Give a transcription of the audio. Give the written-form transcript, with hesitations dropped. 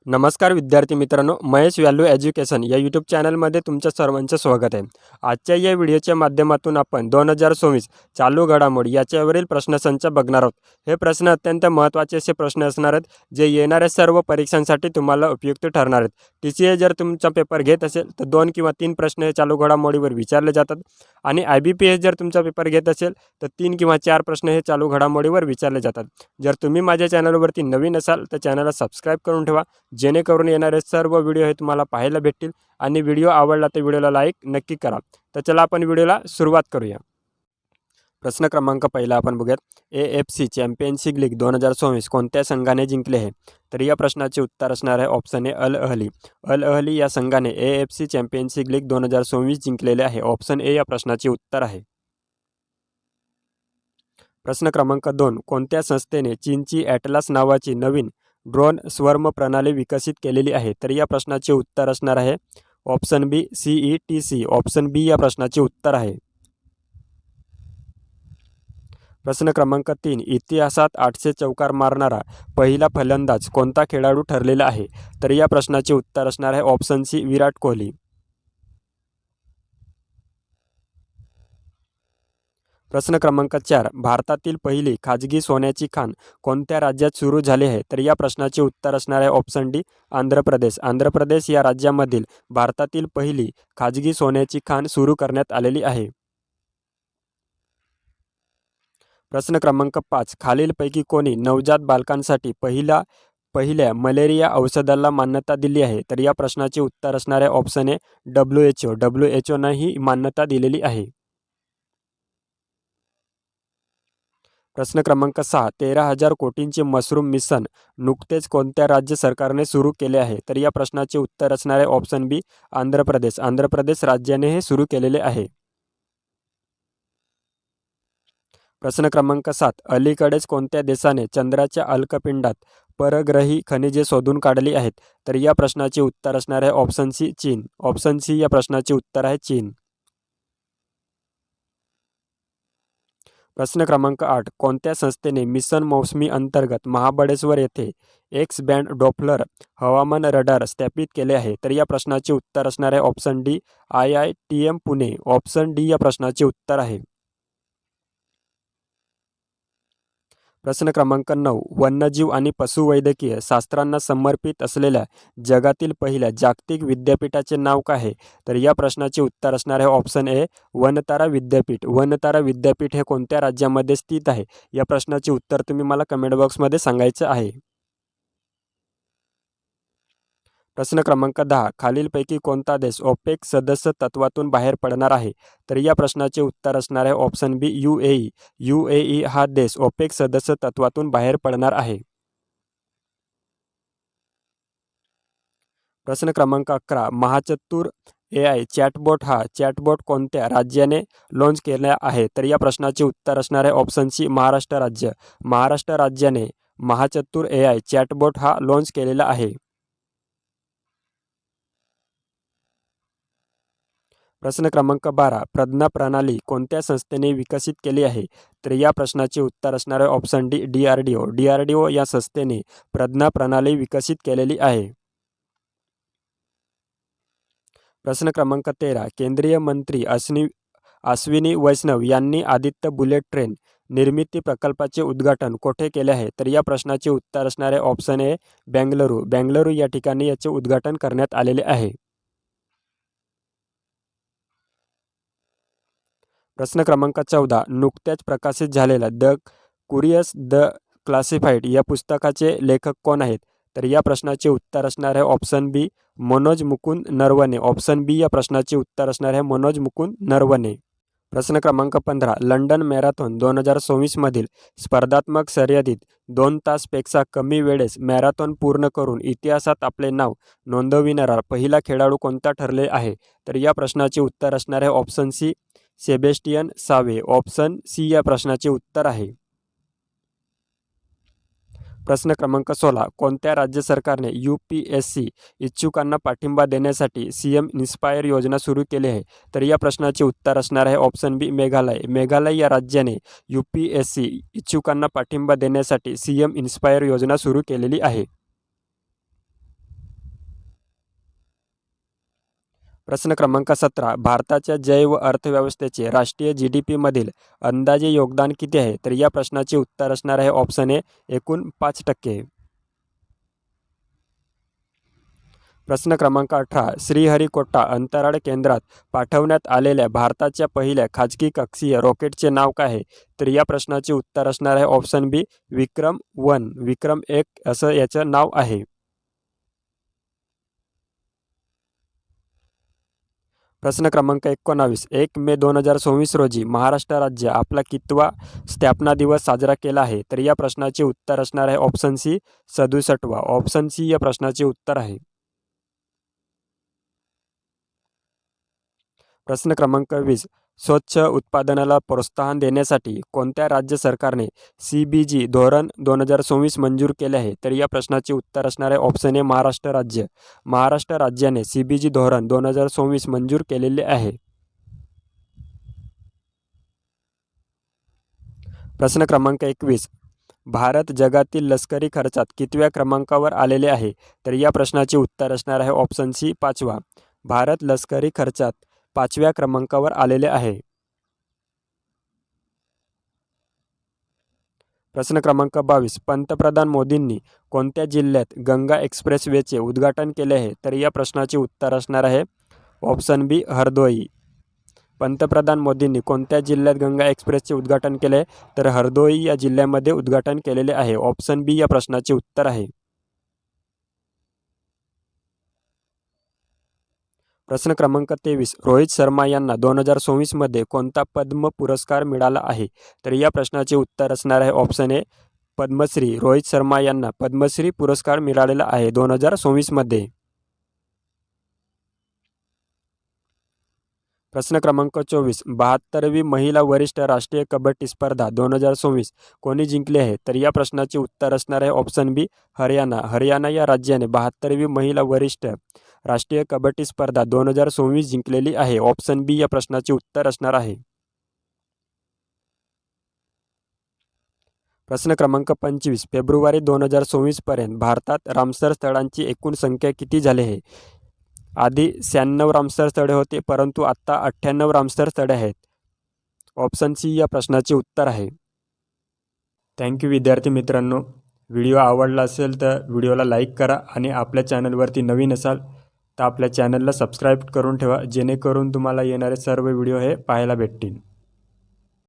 नमस्कार विद्यार्थी मित्रांनो, महेश व्हॅल्यू एज्युकेशन या यूट्यूब चॅनलमध्ये तुमच्या सर्वांचं स्वागत आहे। आजच्या या व्हिडिओच्या माध्यमातून आपण 2024 चालू घडामोडी याच्यावरील प्रश्नसंच बघणार आहोत। हे प्रश्न अत्यंत महत्त्वाचे असे प्रश्न असणार आहेत, जे येणाऱ्या सर्व परीक्षांसाठी तुम्हाला उपयुक्त ठरणार आहेत। TCA जर तुमचा पेपर घेत असेल तर 2 किंवा 3 प्रश्न हे चालू घडामोडीवर विचारले जातात आणि IBPS जर तुमचा पेपर घेत असेल तर 3 किंवा 4 प्रश्न हे चालू घडामोडीवर विचारले जातात। जर तुम्ही माझ्या चॅनलवरती नवीन असाल तर चॅनलला सबस्क्राइब करून ठेवा, जेणेकरून येणारे सर्व व्हिडिओ हे तुम्हाला पाहायला भेटतील आणि व्हिडिओ आवडला तर व्हिडिओला लाईक नक्की करा। तर चला आपण व्हिडिओला सुरुवात करूया। प्रश्न क्रमांक पहिला आपण बघूयात, AFC चॅम्पियनशिप लीग 2024 कोणत्या संघाने जिंकले आहे? तर या प्रश्नाचे उत्तर असणार आहे option A Al Ahly. Al Ahly या संघाने AFC चॅम्पियनशिप लीग 2024 जिंकलेले आहे। ऑप्शन ए या प्रश्नाचे उत्तर आहे। प्रश्न क्रमांक 2, कोणत्या संस्थेने चीनची ॲटलास नावाची नवीन ड्रोन स्वर्म प्रणाली विकसित केलेली आहे? तर या प्रश्नाचे उत्तर असणार आहे ऑप्शन बी CETC। ऑप्शन बी या प्रश्नाचे उत्तर आहे। प्रश्न क्रमांक 3, इतिहासात 800 चौकार मारणारा पहिला फलंदाज कोणता खेळाडू ठरलेला आहे? तर या प्रश्नाचे उत्तर असणार आहे ऑप्शन सी विराट कोहली। प्रश्न क्रमांक 4, भारतातील पहिली खाजगी सोन्याची खाण कोणत्या राज्यात सुरू झाली आहे? तर या प्रश्नाचे उत्तर असणार आहे ऑप्शन डी आंध्र प्रदेश। आंध्र प्रदेश या राज्यामधील भारतातील पहिली खाजगी सोन्याची खाण सुरू करण्यात आलेली आहे। प्रश्न क्रमांक 5, खालीलपैकी कोणी नवजात बालकांसाठी पहिल्या मलेरिया औषधाला मान्यता दिली आहे? तर या प्रश्नाचे उत्तर असणार आहे ऑप्शन ए WHO। WHO ही मान्यता दिलेली आहे। प्रश्न क्रमांक 6, 13,000 कोटींचे मशरूम मिशन नुकतेच कोणत्या राज्य सरकारने सुरू केले आहे? तर या प्रश्नाचे उत्तर असणार आहे ऑप्शन बी आंध्र प्रदेश। आंध्र प्रदेश राज्याने हे सुरू केलेले आहे। प्रश्न क्रमांक 7, अलीकडेच कोणत्या देशाने चंद्राच्या अल्कपिंडात परग्रही खनिजे शोधून काढली आहेत? तर या प्रश्नाचे उत्तर असणार आहे ऑप्शन सी चीन। ऑप्शन सी या प्रश्नाचे उत्तर आहे चीन। प्रश्न क्रमांक 8, कोणत्या संस्थेने मिशन मौसमी अंतर्गत महाबळेश्वर येथे एक्स बँड डॉप्लर हवामान रडार स्थापित केले आहे? तर या प्रश्नाचे उत्तर असणार आहे option D IITM Pune. Option D या प्रश्नाचे उत्तर आहे। प्रश्न क्रमांक 9, वन्यजीव आणि पशुवैद्यकीय शास्त्रांना समर्पित असलेल्या जगातील पहिल्या जागतिक विद्यापीठाचे नाव काय आहे? तर या प्रश्नाचे उत्तर असणार आहे ऑप्शन ए वनतारा विद्यापीठ। वनतारा विद्यापीठ हे कोणत्या राज्यामध्ये स्थित आहे? या प्रश्नाचे उत्तर तुम्ही मला कमेंट बॉक्समध्ये सांगायचं आहे। प्रश्न क्रमांक 10, खालीलपैकी कोणता देश ओपेक सदस्य तत्वातून बाहेर पडणार आहे? तर या प्रश्नाचे उत्तर असणार आहे ऑप्शन बी UAE। UAE हा देश ओपेक सदस्य तत्वातून बाहेर पडणार आहे। प्रश्न क्रमांक 11, महाचतुर AI चॅटबॉट हा चॅटबॉट कोणत्या राज्याने लॉन्च केला आहे? तर या प्रश्नाचे उत्तर असणार आहे ऑप्शन सी महाराष्ट्र राज्य। महाराष्ट्र राज्याने महाचतुर AI चॅटबॉट हा लॉन्च केलेला आहे। प्रश्न क्रमांक 12, प्रज्ञा प्रणाली कोणत्या संस्थेने विकसित केली आहे? तर या प्रश्नाचे उत्तर असणार आहे ऑप्शन डी DRDO। DRDO या संस्थेने प्रज्ञा प्रणाली विकसित केलेली आहे। प्रश्न क्रमांक 13, केंद्रीय मंत्री अश्विनी वैष्णव यांनी आदित्य बुलेट ट्रेन निर्मिती प्रकल्पाचे उद्घाटन कोठे केले आहे? तर या प्रश्नाचे उत्तर असणार आहे ऑप्शन ए बेंगलुरू। बेंगलुरू या ठिकाणी याचे उद्घाटन करण्यात आलेले आहे। प्रश्न क्रमांक 14, नुकत्याच प्रकाशित झालेल्या क्युरियस द क्लासिफाईड या पुस्तकाचे लेखक कोण आहेत? तर या प्रश्नाचे उत्तर असणार आहे ऑप्शन बी मनोज मुकुंद नरवणे। ऑप्शन बी या प्रश्नाचे उत्तर असणार आहे मनोज मुकुंद नरवणे। प्रश्न क्रमांक 15, लंडन मॅरेथॉन 2024 मधील स्पर्धात्मक शर्यतीत 2 तासपेक्षा कमी वेळेस मॅरेथॉन पूर्ण करून इतिहासात आपले नाव नोंदविणारा पहिला खेळाडू कोणता ठरले आहे? तर या प्रश्नाचे उत्तर असणार आहे option C Sebastian Sawe. Option C या प्रश्नाचे उत्तर आहे। प्रश्न क्रमांक 16, कोणत्या राज्य सरकारने UPSC इच्छुकांना पाठिंबा देण्यासाठी CM इन्स्पायर योजना सुरू केली आहे? तर या प्रश्नाचे उत्तर असणार आहे ऑप्शन बी मेघालय। मेघालय या राज्याने UPSC इच्छुकांना पाठिंबा देण्यासाठी CM इन्स्पायर योजना सुरू केलेली आहे। प्रश्न क्रमांक 17. भारताच्या जैव अर्थव्यवस्थेचे राष्ट्रीय GDP मधील अंदाजे योगदान किती आहे? तर या प्रश्नाचे उत्तर असणार आहे ऑप्शन ए एकूण 5%. प्रश्न क्रमांक 18. श्रीहरिकोटा अंतराळ केंद्रात पाठवण्यात आलेल्या भारताच्या पहिल्या खाजगी कक्षीय रॉकेटचे नाव काय आहे? तर या प्रश्नाचे उत्तर असणार आहे ऑप्शन बी विक्रम-1. विक्रम-1 असं याचं नाव आहे. प्रश्न क्रमांक 19. 1 मे 2024 रोजी महाराष्ट्र राज्य आपला कितवा स्थापना दिवस साजरा केला आहे? तर या प्रश्नाचे उत्तर असणार आहे ऑप्शन सी 67वा. ऑप्शन सी या प्रश्नाचे उत्तर आहे. प्रश्न क्रमांक 20. स्वच्छ उत्पादनाला प्रोत्साहन देण्यासाठी कोणत्या राज्य सरकारने CBG धोरण 2024 मंजूर केले आहे? तर या प्रश्नाचे उत्तर असणार आहे ऑप्शन ए महाराष्ट्र राज्य. महाराष्ट्र राज्याने CBG धोरण 2024 मंजूर केलेले आहे. प्रश्न क्रमांक 21. भारत जगातील लष्करी खर्चात कितव्या क्रमांकावर आलेले आहे? तर या प्रश्नाचे उत्तर असणार आहे ऑप्शन सी 5वा. भारत लष्करी खर्चात 5व्या क्रमांकावर आलेले आहे. प्रश्न क्रमांक 22. पंतप्रधान मोदींनी कोणत्या जिल्ह्यात गंगा एक्सप्रेसवेचे उद्घाटन केले आहे? तर या प्रश्नाचे उत्तर असणार आहे ऑप्शन बी हरदोई. पंतप्रधान मोदींनी कोणत्या जिल्ह्यात गंगा एक्सप्रेसचे उद्घाटन केले? तर हरदोई या जिल्ह्यामध्ये उद्घाटन केलेले आहे. ऑप्शन बी या प्रश्नाचे उत्तर आहे. प्रश्न क्रमांक 23. रोहित शर्मा यांना 2024 मध्ये कोणता पद्म पुरस्कार मिळाला आहे? तर या प्रश्नाचे उत्तर असणार आहे ऑप्शन ए पद्मश्री. रोहित शर्मा यांना पद्मश्री पुरस्कार मिळालेला आहे 2024 मध्ये. प्रश्न क्रमांक 24. 72वी महिला वरिष्ठ राष्ट्रीय कबड्डी स्पर्धा 2024 कोणी जिंकली आहे? तर या प्रश्नाचे उत्तर असणार आहे ऑप्शन बी हरियाणा. हरियाणा या राज्याने 72वी महिला वरिष्ठ राष्ट्रीय कबड्डी स्पर्धा 2024 जिंकलेली आहे. ऑप्शन बी या प्रश्नाचे उत्तर असणार आहे. प्रश्न क्रमांक 25. फेब्रुवारी 2024 पर्यंत भारतात रामसर स्थळांची एकूण संख्या किती झाली आहे? आधी 96 रामसर स्थळे होते, परंतु आता 98 रामसर स्थळे आहेत. ऑप्शन सी या प्रश्नाचे उत्तर आहे. थँक्यू विद्यार्थी मित्रांनो. व्हिडिओ आवडला असेल तर व्हिडिओला लाईक करा आणि आपल्या चॅनलवरती नवीन असाल तर आपल्या चॅनलला सबस्क्राईब करून ठेवा, जेणेकरून तुम्हाला येणारे सर्व व्हिडिओ हे पाहायला भेटतील.